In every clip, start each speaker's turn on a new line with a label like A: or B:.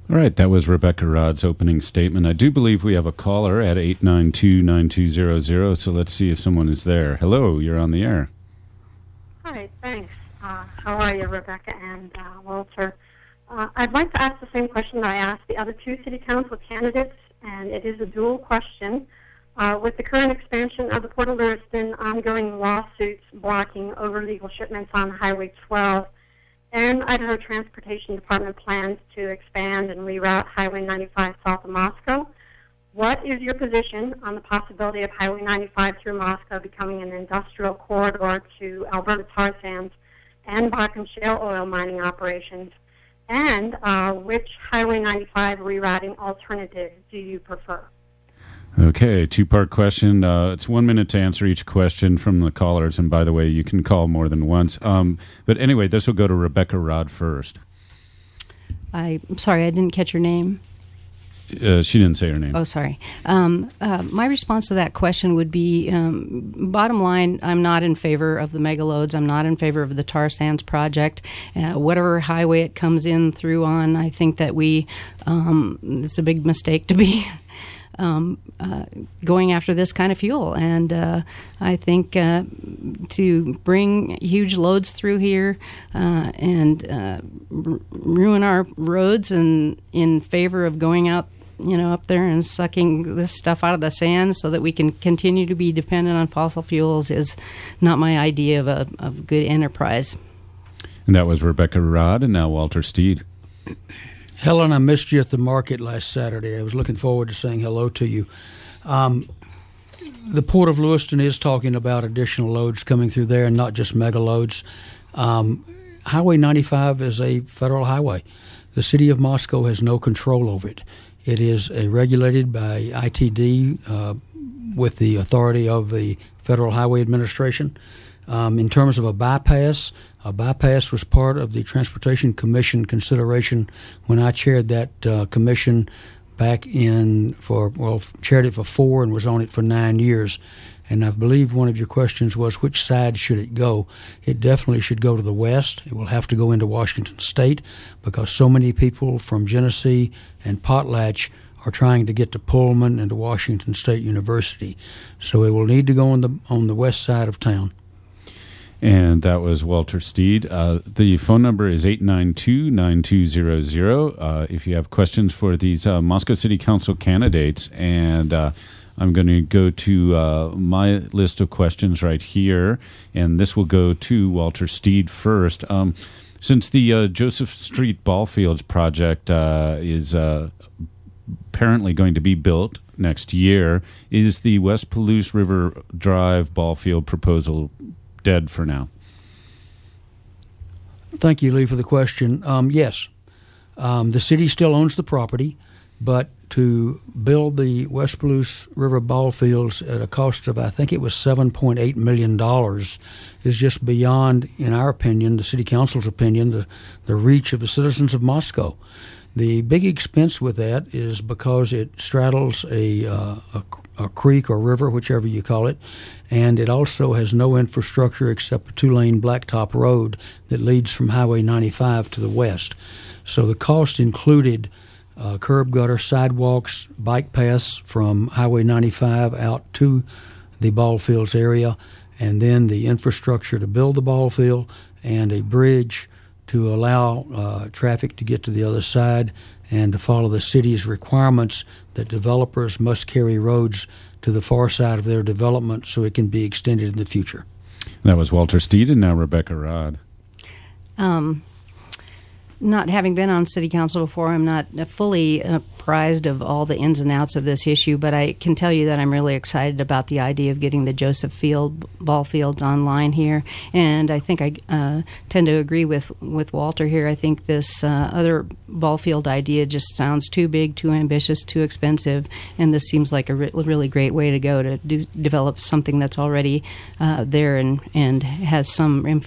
A: All right, that was Rebecca Rod's opening statement. I do believe we have a caller at 892-9200, so let's see if someone is there. Hello, you're on the air.
B: Hi, thanks. How are you, Rebecca and Walter? I'd like to ask the same question that I asked the other two city council candidates, and it is a dual question. With the current expansion of the Port of Lewiston, ongoing lawsuits blocking over-legal shipments on Highway 12, and Idaho Transportation Department plans to expand and reroute Highway 95 south of Moscow, what is your position on the possibility of Highway 95 through Moscow becoming an industrial corridor to Alberta tar sands and Bakken shale oil mining operations? And which Highway 95 rerouting alternative do you prefer?
A: Okay, two-part question. It's 1 minute to answer each question from the callers, and by the way, you can call more than once. But anyway, this will go to Rebecca Rod first.
C: I'm sorry, I didn't catch your name.
A: She didn't say her name.
C: Oh, sorry. My response to that question would be, bottom line, I'm not in favor of the megaloads. I'm not in favor of the tar sands project. Whatever highway it comes in through on, I think that it's a big mistake to be going after this kind of fuel. And I think to bring huge loads through here and ruin our roads and in favor of going out up there and sucking this stuff out of the sand so that we can continue to be dependent on fossil fuels is not my idea of good enterprise.
A: And that was Rebecca Rod, and now Walter Steed.
D: Helen, I missed you at the market last Saturday. I was looking forward to saying hello to you. The Port of Lewiston is talking about additional loads coming through there and not just mega loads. Highway 95 is a federal highway. The city of Moscow has no control over it. It is regulated by ITD with the authority of the Federal Highway Administration. In terms of a bypass was part of the Transportation Commission consideration when I chaired that commission back chaired it for 4 and was on it for 9 years. And I believe one of your questions was, which side should it go? It definitely should go to the west. It will have to go into Washington State because so many people from Genesee and Potlatch are trying to get to Pullman and to Washington State University. So it will need to go on the west side of town.
A: And that was Walter Steed. The phone number is 892-9200 if you have questions for these Moscow City Council candidates. And I'm going to go to my list of questions right here, and this will go to Walter Steed first. Since the Joseph Street Ballfields project is apparently going to be built next year, is the West Palouse River Drive ballfield proposal dead for now?
D: Thank you, Lee, for the question. Yes. The city still owns the property, but to build the West Palouse River ball fields at a cost of, I think it was $7.8 million, is just beyond, in our opinion, the city council's opinion, the reach of the citizens of Moscow. The big expense with that is because it straddles a creek or river, whichever you call it, and it also has no infrastructure except a 2-lane blacktop road that leads from Highway 95 to the west. So the cost included curb gutter, sidewalks, bike paths from Highway 95 out to the ball fields area, and then the infrastructure to build the ball field and a bridge to allow traffic to get to the other side and to follow the city's requirements that developers must carry roads to the far side of their development so it can be extended in the future.
A: That was Walter Steed, and now Rebecca Rod.
C: Not having been on city council before, I'm not fully apprised of all the ins and outs of this issue, but I can tell you that I'm really excited about the idea of getting the Joseph Field ball fields online here, and I think I tend to agree with Walter here. I think this other ball field idea just sounds too big, too ambitious, too expensive, and this seems like a really great way to go to develop something that's already there and has some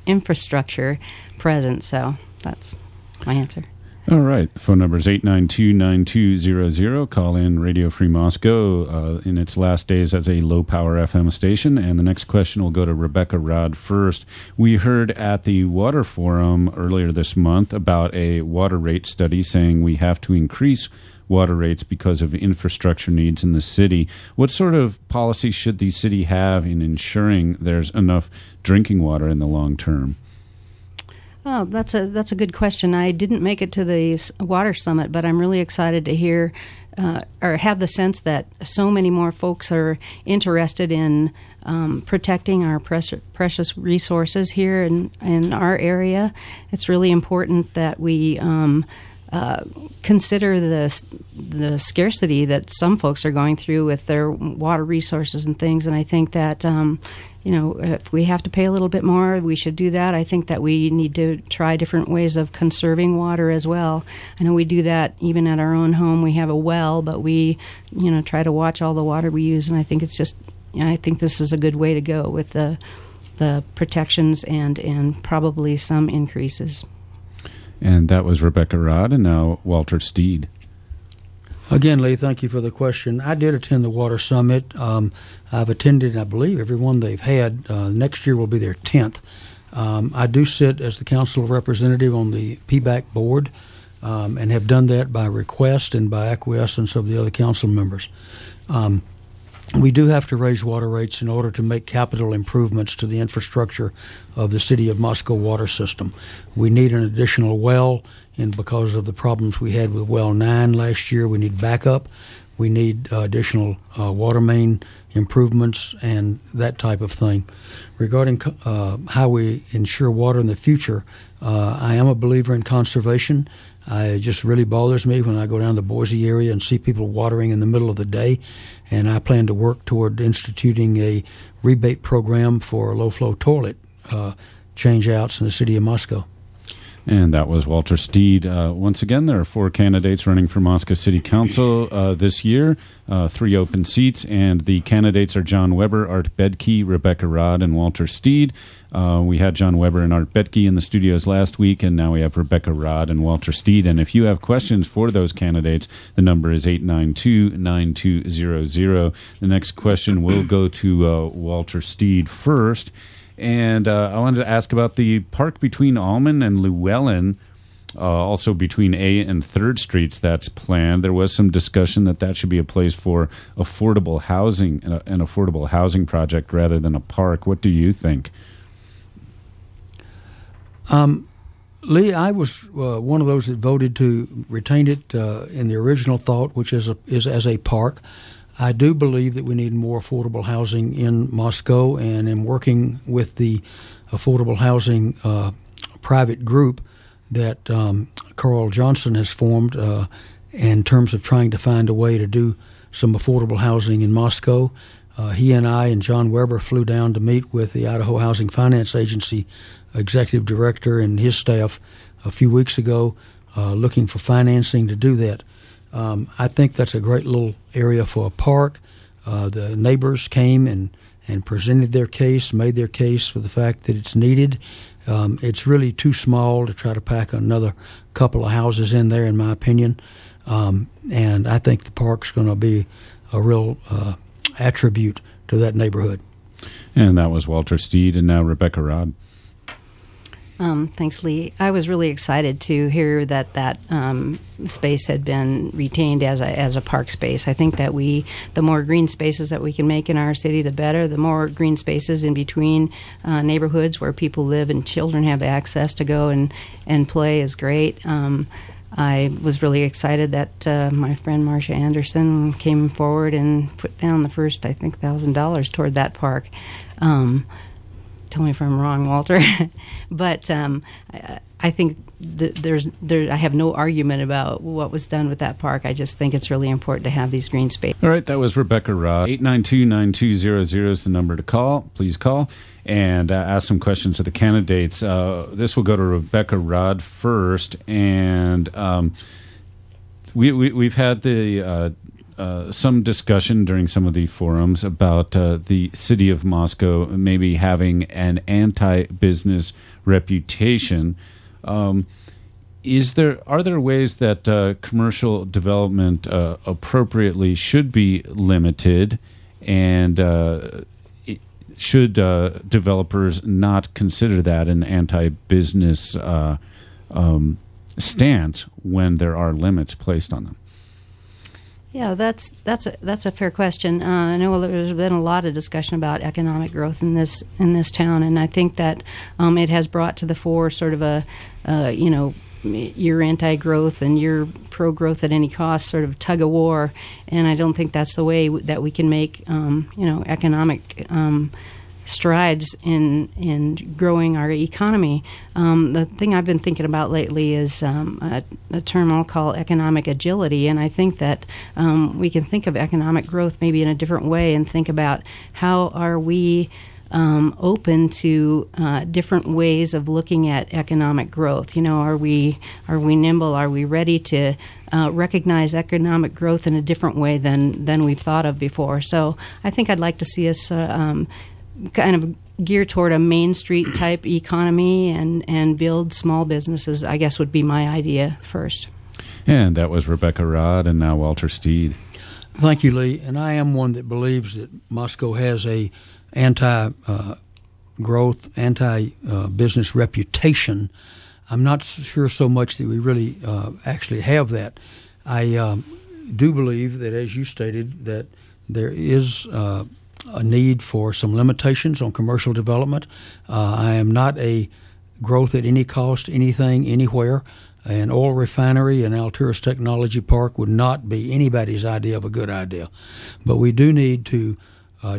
C: infrastructure present. So that's my answer.
A: All right. The phone number is 892-9200. Call in Radio Free Moscow in its last days as a low-power FM station. And the next question will go to Rebecca Rod first. We heard at the Water Forum earlier this month about a water rate study saying we have to increase water rates because of infrastructure needs in the city. What sort of policy should the city have in ensuring there's enough drinking water in the long term?
C: Oh, that's a good question. I didn't make it to the water summit, but I'm really excited to hear or have the sense that so many more folks are interested in protecting our precious resources here in our area. It's really important that we consider the scarcity that some folks are going through with their water resources and things. And I think that if we have to pay a little bit more, we should do that. I think that we need to try different ways of conserving water as well. I know we do that even at our own home. We have a well, but we try to watch all the water we use. And I think I think this is a good way to go with the protections and probably some increases.
A: And that was Rebecca Rod, and now Walter Steed.
D: Again, Lee, thank you for the question. I did attend the Water Summit. I've attended, I believe, every one they've had. Next year will be their 10th. I do sit as the council representative on the PBAC board and have done that by request and by acquiescence of the other council members. We do have to raise water rates in order to make capital improvements to the infrastructure of the City of Moscow water system. We need an additional well, and because of the problems we had with well 9 last year, we need backup. We need additional water main improvements and that type of thing. Regarding how we ensure water in the future, I am a believer in conservation. It just really bothers me when I go down to the Boise area and see people watering in the middle of the day, and I plan to work toward instituting a rebate program for low-flow toilet change-outs in the city of Moscow.
A: And that was Walter Steed. Once again, there are 4 candidates running for Moscow City Council this year, 3 open seats, and the candidates are John Weber, Art Bedke, Rebecca Rod, and Walter Steed. We had John Weber and Art Bedke in the studios last week, and now we have Rebecca Rod and Walter Steed. And if you have questions for those candidates, the number is 892-9200. The next question will go to Walter Steed first. And I wanted to ask about the park between Allman and Llewellyn, also between A and 3rd Streets that's planned. There was some discussion that should be a place for affordable housing, an affordable housing project rather than a park. What do you think?
D: Lee, I was one of those that voted to retain it in the original thought, which is as a park. I do believe that we need more affordable housing in Moscow, and am working with the affordable housing private group that Carl Johnson has formed in terms of trying to find a way to do some affordable housing in Moscow. He and I and John Weber flew down to meet with the Idaho Housing Finance Agency executive director and his staff a few weeks ago, looking for financing to do that. I think that's a great little area for a park. The neighbors came and presented their case, made their case for the fact that it's needed. It's really too small to try to pack another couple of houses in there, in my opinion. And I think the park's going to be a real attribute to that neighborhood.
A: And that was Walter Steed, and now Rebecca Rod.
C: Thanks, Lee. I was really excited to hear that space had been retained as a park space. I think that the more green spaces that we can make in our city, the better. The more green spaces in between neighborhoods where people live and children have access to go and play is great. I was really excited that my friend Marcia Anderson came forward and put down the first, I think, $1,000 toward that park. Tell me if I'm wrong, Walter. But I think I have no argument about what was done with that park. I just think it's really important to have these green spaces.
A: All right, that was Rebecca Rod. 892-9200 is the number to call. Please call and ask some questions of the candidates. This will go to Rebecca Rod first, and we've had some discussion during some of the forums about the city of Moscow maybe having an anti-business reputation. are there ways that commercial development appropriately should be limited, and should developers not consider that an anti-business stance when there are limits placed on them?
C: Yeah, that's a fair question. I know there's been a lot of discussion about economic growth in this town, and I think that it has brought to the fore sort of a you're anti-growth and you're pro-growth at any cost sort of tug of war, and I don't think that's the way that we can make economic strides in growing our economy. The thing I've been thinking about lately is a term I'll call economic agility, and I think that we can think of economic growth maybe in a different way and think about how are we open to different ways of looking at economic growth. Are we nimble? Are we ready to recognize economic growth in a different way than we've thought of before? So I think I'd like to see us kind of gear toward a Main Street type economy and build small businesses, I guess would be my idea first.
A: And that was Rebecca Rod, and now Walter Steed.
D: Thank you, Lee. And I am one that believes that Moscow has a anti-growth, anti-business reputation. I'm not sure so much that we really actually have that. I do believe that, as you stated, that there is a need for some limitations on commercial development. I am not a growth at any cost, anything, anywhere. An oil refinery in Alturas Technology Park would not be anybody's idea of a good idea. But we do need to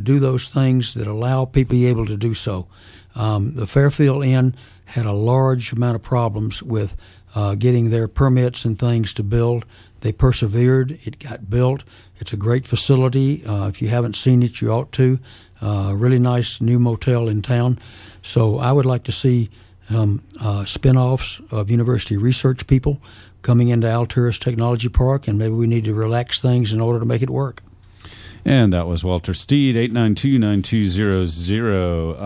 D: do those things that allow people to be able to do so. The Fairfield Inn had a large amount of problems with getting their permits and things to build. They persevered. It got built. It's a great facility. If you haven't seen it, you ought to. Really nice new motel in town. So I would like to see spin-offs of university research people coming into Alturas Technology Park, and maybe we need to relax things in order to make it work.
A: And that was Walter Steed, 892-9200.